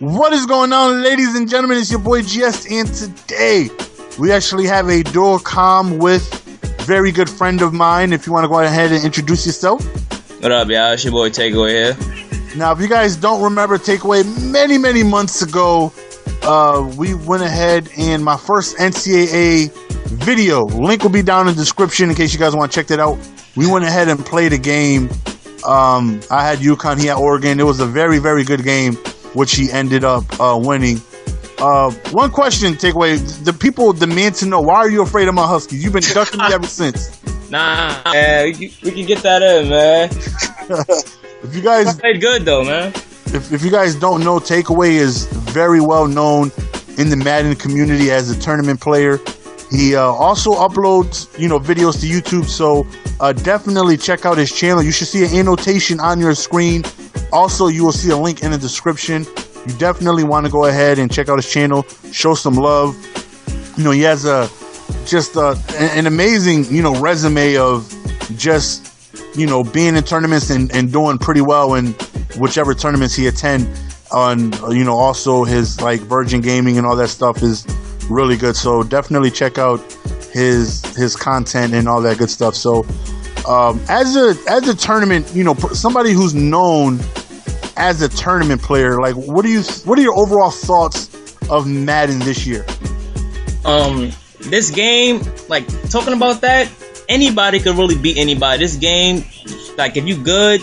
What is going on, ladies and gentlemen? It's your boy GS, and today we actually have a dual comm with a very good friend of mine. If you want to go ahead and introduce yourself. What up, y'all? It's your boy Takeaway here. Now, if you guys don't remember Takeaway, many months ago, we went ahead and my first NCAA video, link will be down in the description in case you guys want to check that out. We went ahead and played a game. I had UConn, he had Oregon. It was a very good game, which he ended up winning. One question, Takeaway. The people demand to know, why are you afraid of my Huskies? You've been ducking me ever since. Nah, man, we can get that in, man. If you guys played good though, man. If you guys don't know, Takeaway is very well known in the Madden community as a tournament player. He also uploads, videos to YouTube. So definitely check out his channel. You should see an annotation on your screen. Also, you will see a link in the description. You definitely want to go ahead and check out his channel. Show some love. He has an amazing, resume of just, being in tournaments and doing pretty well in whichever tournaments he attend. On, also his Virgin Gaming and all that stuff is really good. So definitely check out his content and all that good stuff. So as a tournament, somebody who's known as a tournament player, what are your overall thoughts of Madden this year? This game, talking about that, anybody could really beat anybody. This game, if you good,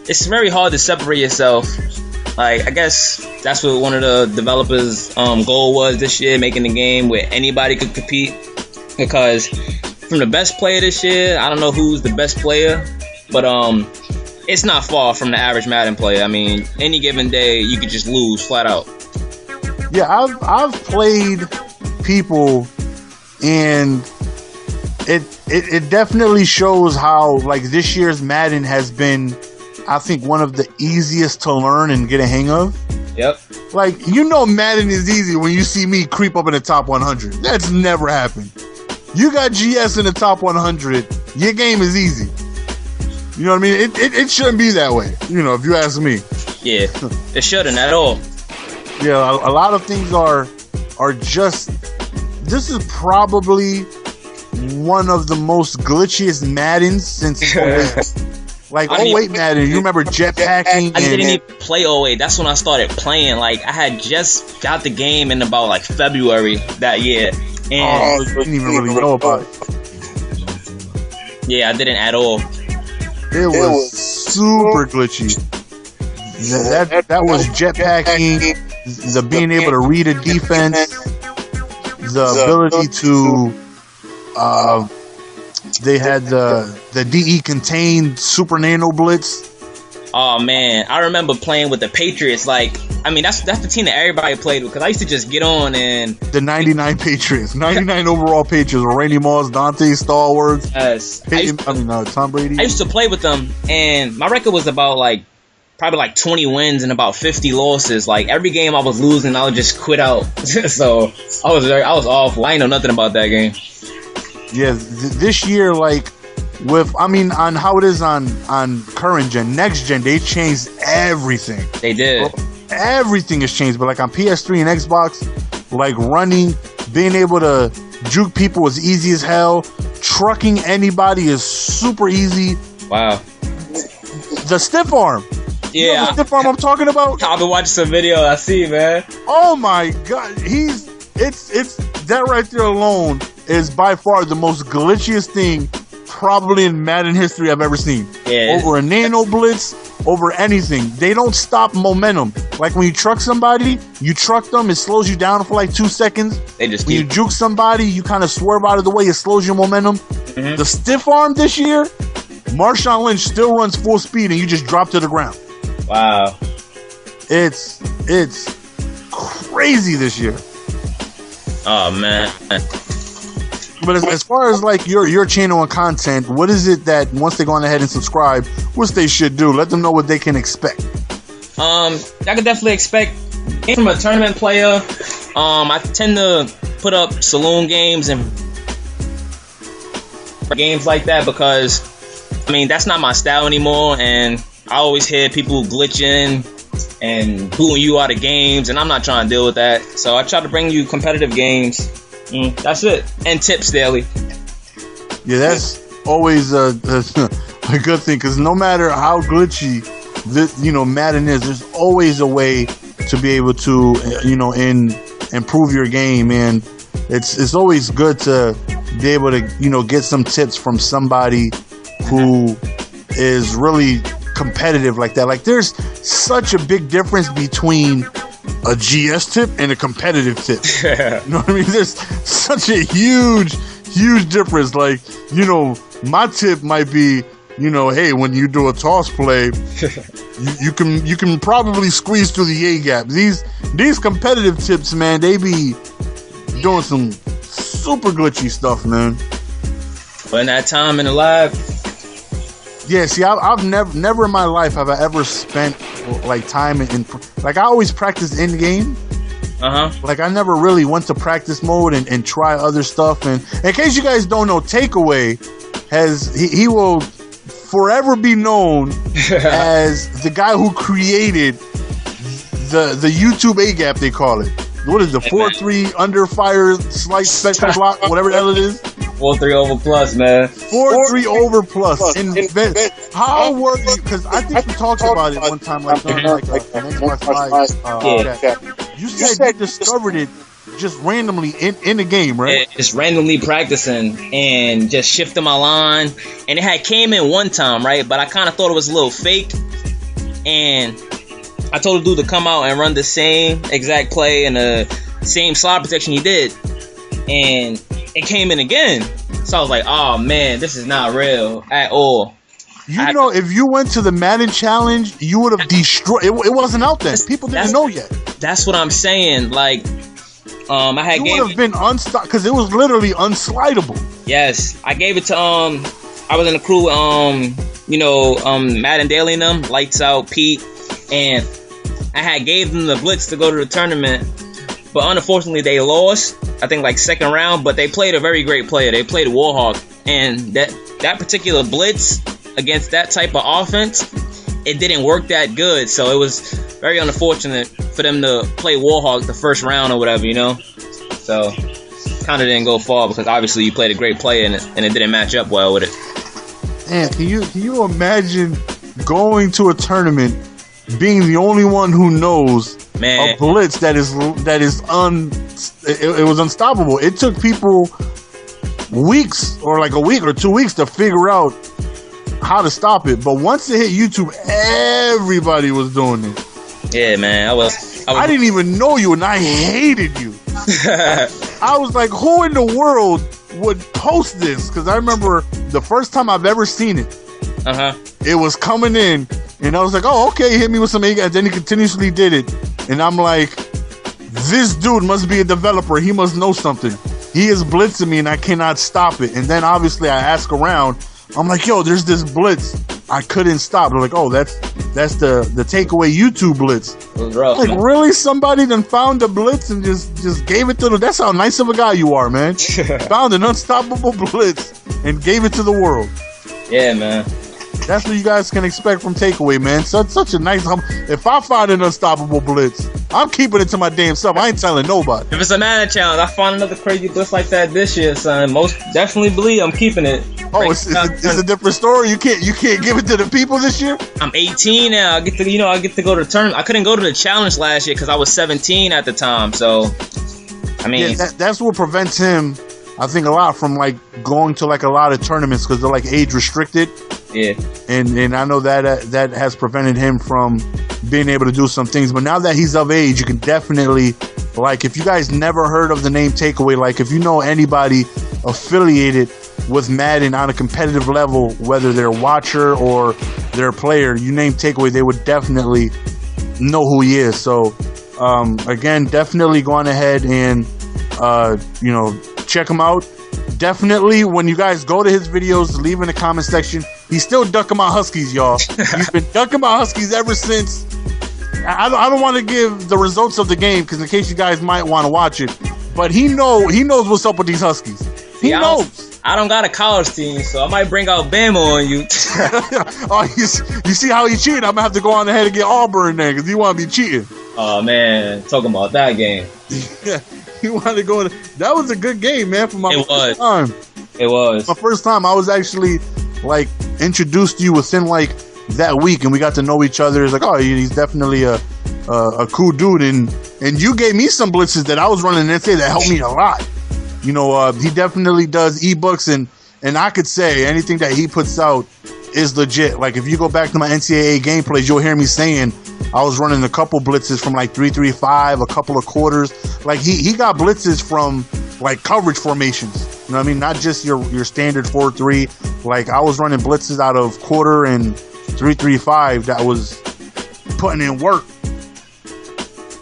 it's very hard to separate yourself. I guess that's what one of the developers' goal was this year, making the game where anybody could compete. Because from the best player this year, I don't know who's the best player, but it's not far from the average Madden player. I mean, any given day, you could just lose flat out. Yeah, I've played people, and it definitely shows how this year's Madden has been, I think, one of the easiest to learn and get a hang of. Yep. Madden is easy when you see me creep up in the top 100. That's never happened. You got GS in the top 100, your game is easy. You know what I mean? It shouldn't be that way, if you ask me. Yeah, it shouldn't at all. Yeah, a lot of things are just... This is probably one of the most glitchiest Maddens since 08. 08 Madden, you remember jetpacking? I didn't even play 08. That's when I started playing. I had just got the game in about February that year. And you didn't even really know about it. Yeah, I didn't at all. It was super glitchy. That was jetpacking, the being able to read a defense, the ability to they had the DE contained super nano blitz. Oh man, I remember playing with the Patriots. That's the team that everybody played with, because I used to just get on and the 99 Patriots, 99 overall Patriots, Randy Moss, Dante Stallworth, yes, Tom Brady. I used to play with them, and my record was about probably 20 wins and about 50 losses. Every game I was losing, I would just quit out. So I was awful. I ain't know nothing about that game. Yeah, this year, on how it is on current gen, next gen, they changed everything. They did. Everything has changed, but on PS3 and Xbox, running, being able to juke people is easy as hell. Trucking anybody is super easy. Wow. The stiff arm. Yeah. You know the stiff arm I'm talking about? I've been watching some video. I see, man. Oh my god, it's that right there alone is by far the most glitchiest thing probably in Madden history I've ever seen. Yeah, over a nano blitz, over anything. They don't stop momentum. When you truck somebody, you truck them, it slows you down for 2 seconds. They just when you juke somebody, you kind of swerve out of the way, it slows your momentum. Mm-hmm. The stiff arm this year, Marshawn Lynch still runs full speed and you just drop to the ground. Wow. It's crazy this year. Oh man. But as far as your channel and content, what is it that once they go on ahead and subscribe, what they should do? Let them know what they can expect. I could definitely expect from a tournament player. I tend to put up saloon games and games like that because that's not my style anymore, and I always hear people glitching and booting you out of games, and I'm not trying to deal with that. So I try to bring you competitive games. That's it, and tips daily. Yeah, that's always a good thing, because no matter how glitchy Madden is, there's always a way to be able to improve your game, and it's always good to be able to get some tips from somebody who is really competitive like that. Like, there's such a big difference between a GS tip and a competitive tip. You know what I mean? There's such a huge difference. Like, my tip might be, hey, when you do a toss play, you can probably squeeze through the A gap. These competitive tips, man, they be doing some super glitchy stuff, man. But in that time in the live, yeah. See, I've never in my life have I ever spent like time in like, I always practiced in game. Like, I never really went to practice mode and try other stuff. And in case you guys don't know, Takeaway he will forever be known as the guy who created the YouTube A gap, they call it. What is the 4-3 under fire slice special block, whatever the hell it is? 4-3 over plus, man. 4-3 over plus. How were you? Because I think we talked about it one time, like on an Xbox Live. You said you discovered it just randomly in the game, right? Yeah, just randomly practicing and just shifting my line, and it had came in one time, right? But I kind of thought it was a little fake, and I told the dude to come out and run the same exact play and the same slide protection he did, and it came in again. So I was like, oh man, this is not real at all. If you went to the Madden challenge, you would have destroyed it. It wasn't out then. People didn't know yet. That's what I'm saying. Like, I had you would have been unstoppable, because it was literally unslidable. Yes, I gave it to I was in the crew Madden Daily and them, Lights Out, Pete, and I had gave them the blitz to go to the tournament, but unfortunately they lost. I think like second round, but they played a very great player. They played Warhawk, and that particular blitz against that type of offense, it didn't work that good. So it was very unfortunate for them to play Warhawk the first round or whatever, So kind of didn't go far, because obviously you played a great player and it didn't match up well with it. Man, can you imagine going to a tournament, being the only one who knows a blitz that it was unstoppable? It took people weeks, or like a week or 2 weeks, to figure out how to stop it. But once it hit YouTube, everybody was doing it. Yeah, man. I didn't even know you, and I hated you. I was like, who in the world would post this? Because I remember the first time I've ever seen it. It was coming in, and I was like, oh, okay, hit me with some A guys. Then he continuously did it, and I'm like, this dude must be a developer. He must know something. He is blitzing me, and I cannot stop it. And then obviously I ask around. I'm like, yo, there's this blitz I couldn't stop. They're like, oh, that's the Takeaway YouTube blitz. It was rough, like, man. Really? Somebody done found the blitz and just gave it to them? That's how nice of a guy you are, man. Found an unstoppable blitz and gave it to the world. Yeah, man. That's what you guys can expect from Takeaway, man. Such a nice. If I find an unstoppable blitz, I'm keeping it to my damn self. I ain't telling nobody. If it's a Madden challenge, I find another crazy blitz like that this year, son. Most definitely believe I'm keeping it. Oh, it's a different story. You can't give it to the people this year. I'm 18 now. I get to go to the tournament. I couldn't go to the challenge last year because I was 17 at the time. So, I mean, yeah, that's what prevents him, I think, a lot from like going to like a lot of tournaments, because they're like age restricted. Yeah, and I know that has prevented him from being able to do some things. But now that he's of age, you can definitely, like, if you guys never heard of the name Takeaway, like if you know anybody affiliated with Madden on a competitive level, whether they're a watcher or they're a player, you name Takeaway, they would definitely know who he is. So again, definitely go on ahead and check him out. Definitely, when you guys go to his videos, leave in the comment section. He's still ducking my Huskies, y'all. He's been ducking my Huskies ever since. I don't want to give the results of the game, because in case you guys might want to watch it, but he knows what's up with these Huskies. He knows. I don't got a college team, so I might bring out Bama on you. Oh, you see how he cheated? I'm gonna have to go on ahead and get Auburn then, because he want to be cheating. Oh man, talking about that game. Yeah, he wanted to go. That was a good game, man. For my first time. It was my first time. I was actually like introduced to you within like that week, and we got to know each other. It's like, oh, he's definitely a cool dude, and you gave me some blitzes that I was running NCAA that helped me a lot. You know, he definitely does ebooks, and I could say anything that he puts out is legit. Like if you go back to my NCAA gameplays, you'll hear me saying I was running a couple blitzes from like 3-3-5, a couple of quarters. Like he got blitzes from like coverage formations. You know what I mean? Not just your standard 4-3. Like I was running blitzes out of quarter and 3-3-5 that was putting in work.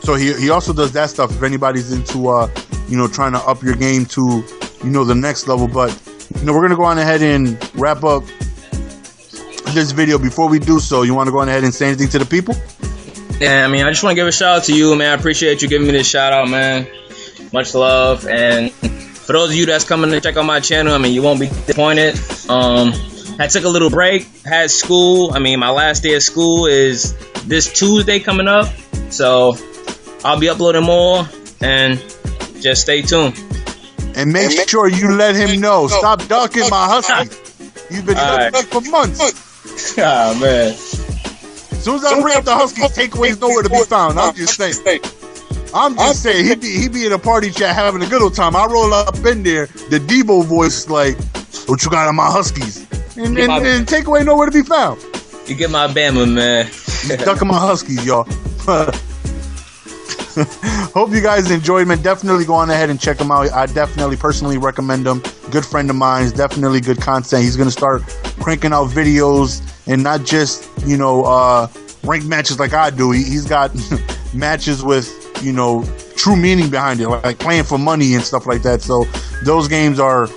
So he also does that stuff if anybody's into you know, trying to up your game to, you know, the next level. But you know, we're gonna go on ahead and wrap up this video. Before we do so, you want to go on ahead and say anything to the people? Yeah, I mean, I just want to give a shout out to you, man. I appreciate you giving me this shout out, man. Much love. And for those of you that's coming to check out my channel, I mean, you won't be disappointed. I took a little break, had school. I mean, my last day of school is this Tuesday coming up, so I'll be uploading more, and just stay tuned. And make sure you let him know. Stop ducking my Huskies. You've been ducking for months. Ah, man. As soon as I bring up the Huskies, takeaways nowhere to be found. I'm just saying. He be in a party chat having a good old time. I roll up in there, the Debo voice like, what you got on my Huskies? And takeaway nowhere to be found. You get my Bama, man. Ducking my Huskies, y'all. Hope you guys enjoyed, man. Definitely go on ahead and check him out. I definitely personally recommend him. Good friend of mine. He's definitely good content. He's going to start cranking out videos and not just, you know, ranked matches like I do. He's got matches with, you know, true meaning behind it, like playing for money and stuff like that. So those games are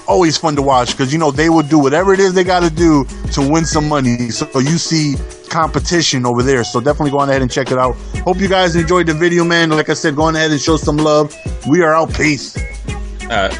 always fun to watch because, you know, they would do whatever it is they got to do to win some money. So you see competition over there. So definitely go on ahead and check it out. Hope you guys enjoyed the video, man. Like I said, go on ahead and show some love. We are out. Peace. All right.